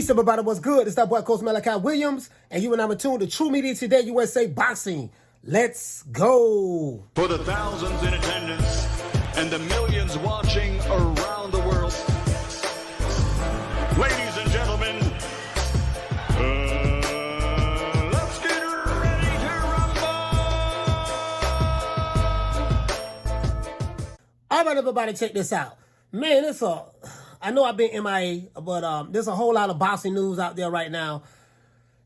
Peace, everybody. What's good? It's that boy, Coach Malachi Williams, and you and I'm attuned to True Media Today USA Boxing. Let's go. For the thousands in attendance and the millions watching around the world, ladies and gentlemen, let's get ready to rumble. All right, everybody, check this out. Man, I know I've been MIA, but there's a whole lot of boxing news out there right now.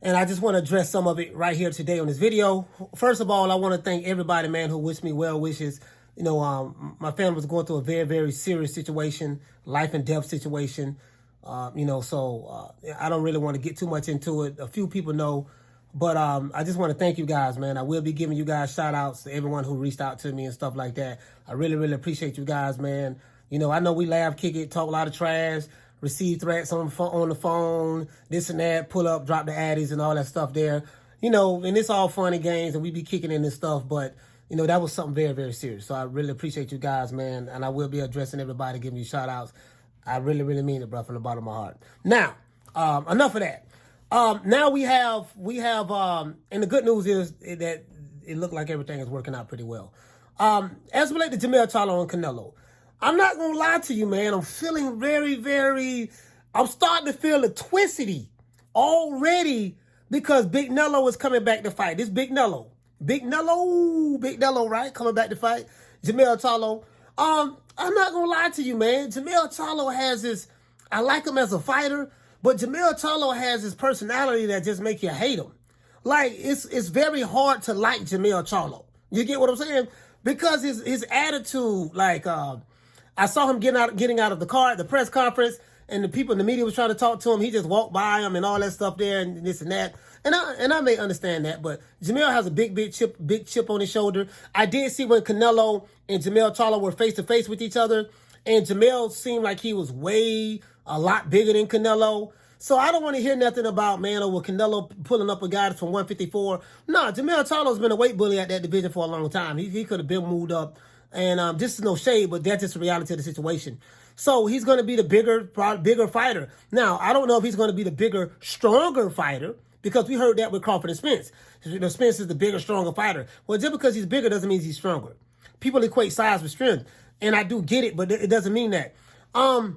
And I just want to address some of it right here today on this video. First of all, I want to thank everybody, man, who wished me well wishes. You know, my family was going through a very, very serious situation, life and death situation. I don't really want to get too much into it. A few people know, but I just want to thank you guys, man. I will be giving you guys shout outs to everyone who reached out to me and stuff like that. I really, really appreciate you guys, man. You know, I know we laugh, kick it, talk a lot of trash, receive threats on the phone, this and that, pull up, drop the addies and all that stuff there. You know, and it's all fun and games and we be kicking in this stuff, but, you know, that was something very, very serious. So I really appreciate you guys, man, and I will be addressing everybody, giving you shout outs. I really, really mean it, bro, from the bottom of my heart. Now, enough of that. Now we have, and the good news is that it looked like everything is working out pretty well. As related to Jermell Charlo and Canelo, I'm not going to lie to you, man. I'm feeling I'm starting to feel the twistity already because Big Nello is coming back to fight. This Big Nello, right? Coming back to fight. Jermell Charlo. I'm not going to lie to you, man. Jermell Charlo has this, I like him as a fighter, but Jermell Charlo has this personality that just make you hate him. Like, it's very hard to like Jermell Charlo. You get what I'm saying? Because his attitude, like, I saw him getting out of the car at the press conference, and the people in the media was trying to talk to him. He just walked by him and all that stuff there and this and that. And I may understand that, but Jermell has a big chip on his shoulder. I did see when Canelo and Jermell Charlo were face to face with each other, and Jermell seemed like he was a lot bigger than Canelo. So I don't want to hear nothing about, man, over Canelo pulling up a guy from 154. No, Jermell Charlo's been a weight bully at that division for a long time. He could have been moved up. And this is no shade, but that's just the reality of the situation. So he's going to be the bigger fighter. Now, I don't know if he's going to be the bigger, stronger fighter, because we heard that with Crawford and Spence. You know, Spence is the bigger, stronger fighter. Well, just because he's bigger doesn't mean he's stronger. People equate size with strength, and I do get it, but it doesn't mean that. A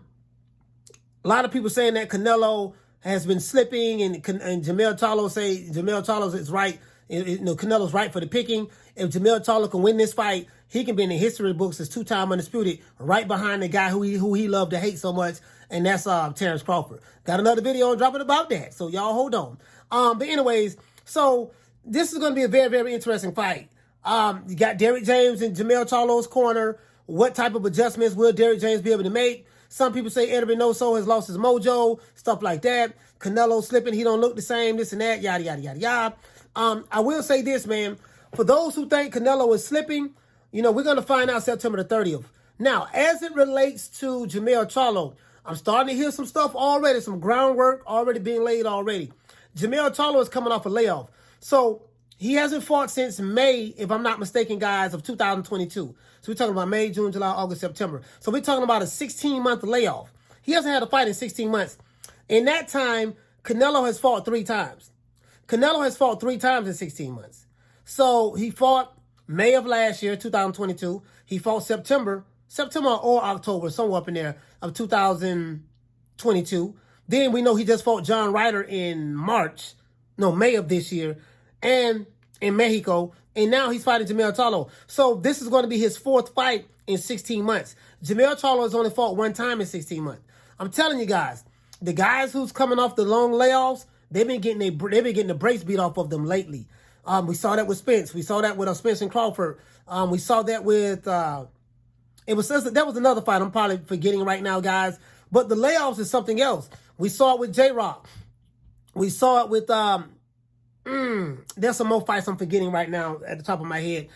lot of people saying that Canelo has been slipping, and Jermell Charlo say Jermell Charlo is right. You know, Canelo's right for the picking. If Jermell Charlo can win this fight, he can be in the history books as two-time undisputed, right behind the guy who he loved to hate so much, and that's Terence Crawford. Got another video dropping about that, so y'all hold on. But anyways, so this is going to be a very, very interesting fight. You got Derrick James in Jermell Charlo's corner. What type of adjustments will Derrick James be able to make? Some people say Eddie Reynoso has lost his mojo, stuff like that. Canelo slipping, he don't look the same, this and that, yada, yada, yada, yada. I will say this, man. For those who think Canelo is slipping, you know, we're going to find out September the 30th. Now, as it relates to Jermell Charlo, I'm starting to hear some stuff already, some groundwork already being laid already. Jermell Charlo is coming off a layoff. So he hasn't fought since May, if I'm not mistaken, guys, of 2022. So we're talking about May, June, July, August, September. So we're talking about a 16-month layoff. He hasn't had a fight in 16 months. In that time, Canelo has fought 3 times. Canelo has fought 3 times in 16 months. So he fought May of last year, 2022. He fought September or October, somewhere up in there, of 2022. Then we know he just fought John Ryder in May of this year, and in Mexico. And now he's fighting Jermell Charlo. So this is going to be his 4th fight in 16 months. Jermell Charlo has only fought 1 time in 16 months. I'm telling you guys, the guys who's coming off the long layoffs, they've been getting the brakes beat off of them lately. We saw that with Spence. We saw that with Spence and Crawford. We saw that with that was another fight. I'm probably forgetting right now, guys. But the layoffs is something else. We saw it with J-Rock. We saw it with there's some more fights I'm forgetting right now at the top of my head.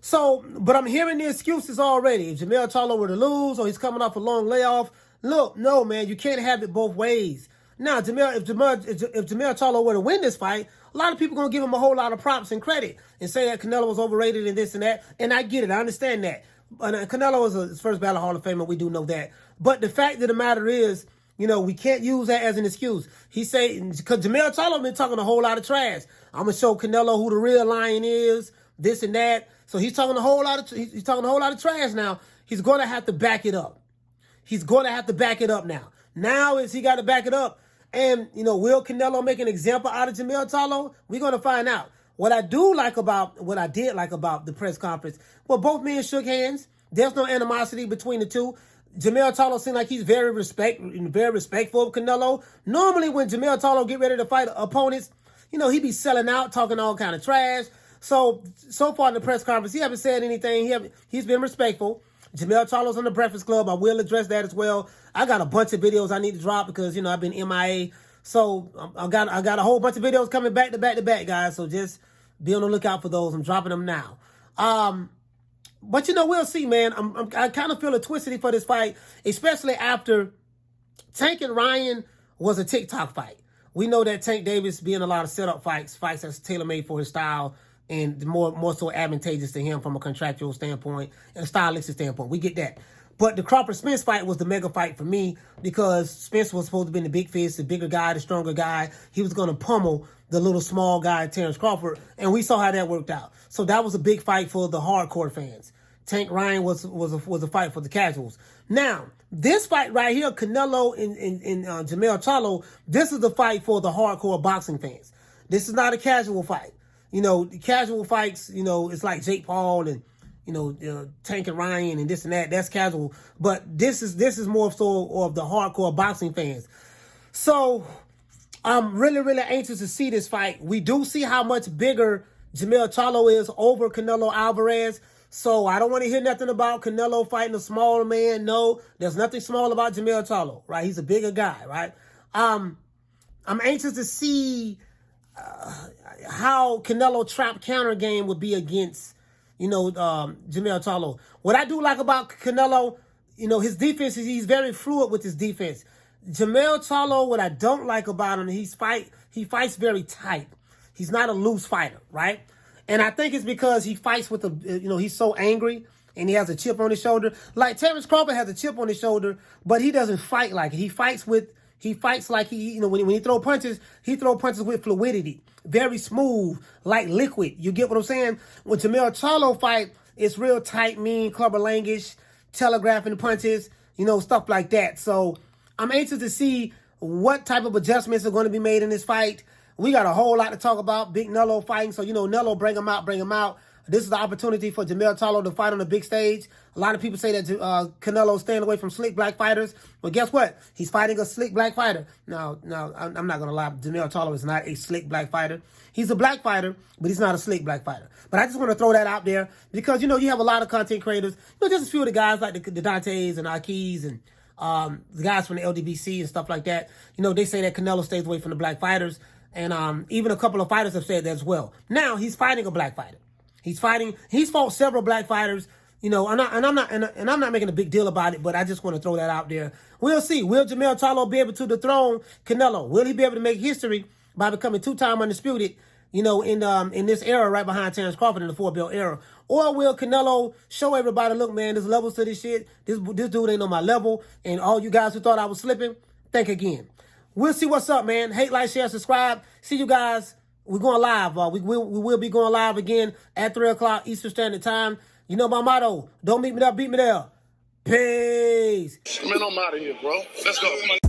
So, but I'm hearing the excuses already. If Jermell Charlo were to lose or he's coming off a long layoff, look, no, man, you can't have it both ways. Now, if Jermell Charlo were to win this fight, a lot of people are going to give him a whole lot of props and credit and say that Canelo was overrated and this and that. And I get it. I understand that. Canelo is his first ballot Hall of Famer. We do know that. But the fact of the matter is, we can't use that as an excuse. He say, because Jermell Charlo been talking a whole lot of trash. I'm gonna show Canelo who the real lion is, this and that. So he's talking a whole lot of trash now. He's gonna have to back it up. He's gonna have to back it up now. Now is he got to back it up? And will Canelo make an example out of Jermell Charlo? We're gonna find out. What I did like about the press conference, well, both men shook hands. There's no animosity between the two. Jermell Charlo seemed like he's very respectful of Canelo. Normally, when Jermell Charlo get ready to fight opponents, he be selling out, talking all kind of trash. So far in the press conference, he haven't said anything. He's been respectful. Jermell Charlo's on the Breakfast Club. I will address that as well. I got a bunch of videos I need to drop because I've been MIA. So I got a whole bunch of videos coming back to back, guys. So just be on the lookout for those. I'm dropping them now. But we'll see, man. I kind of feel a twisty for this fight, especially after Tank and Ryan was a TikTok fight. We know that Tank Davis being a lot of setup fights that's tailor-made for his style and more so advantageous to him from a contractual standpoint and a stylistic standpoint. We get that. But the Crawford-Spence fight was the mega fight for me because Spence was supposed to be the big fist, the bigger guy, the stronger guy. He was going to pummel the little small guy, Terence Crawford, and we saw how that worked out. So that was a big fight for the hardcore fans. Tank Ryan was a fight for the casuals. Now, this fight right here, Canelo and Jermell Charlo, this is the fight for the hardcore boxing fans. This is not a casual fight. Casual fights, it's like Jake Paul and Tank and Ryan and this and that. That's casual. But this is more so of the hardcore boxing fans. So I'm really, really anxious to see this fight. We do see how much bigger Jermell Charlo is over Canelo Alvarez. So I don't want to hear nothing about Canelo fighting a smaller man. No, there's nothing small about Jermell Charlo, right? He's a bigger guy, right? I'm anxious to see how Canelo trap counter game would be against, Jermell Charlo. What I do like about Canelo, his defense is he's very fluid with his defense. Jermell Charlo, what I don't like about him, he fights very tight. He's not a loose fighter, right? And I think it's because he fights with he's so angry and he has a chip on his shoulder. Like Terence Crawford has a chip on his shoulder, but he doesn't fight like it. He fights like when he throw punches with fluidity, very smooth, like liquid. You get what I'm saying? When Jermell Charlo fight, it's real tight, mean, clubber language, telegraphing punches, stuff like that. So I'm anxious to see what type of adjustments are going to be made in this fight. We got a whole lot to talk about. Big Nello fighting. So, Nello, bring him out. This is the opportunity for Jermell Charlo to fight on the big stage. A lot of people say that Canelo's staying away from slick black fighters. But guess what? He's fighting a slick black fighter. No, I'm not going to lie. Jermell Charlo is not a slick black fighter. He's a black fighter, but he's not a slick black fighter. But I just want to throw that out there because, you have a lot of content creators. Just a few of the guys like the Dantes and Akis and the guys from the LDBC and stuff like that. They say that Canelo stays away from the black fighters. And even a couple of fighters have said that as well. Now he's fighting a black fighter. He's fought several black fighters. I'm not making a big deal about it, but I just want to throw that out there. We'll see. Will Jermell Charlo be able to dethrone Canelo? Will he be able to make history by becoming two-time undisputed? In this era right behind Terence Crawford in the 4-belt era, or will Canelo show everybody, look, man, there's levels to this shit. This dude ain't on my level, and all you guys who thought I was slipping, think again. We'll see what's up, man. Hate, like, share, subscribe. See you guys. We're going live. We will be going live again at 3 o'clock Eastern Standard Time. You know my motto. Don't meet me there, beat me there. Peace. Man, I'm out of here, bro. Let's go.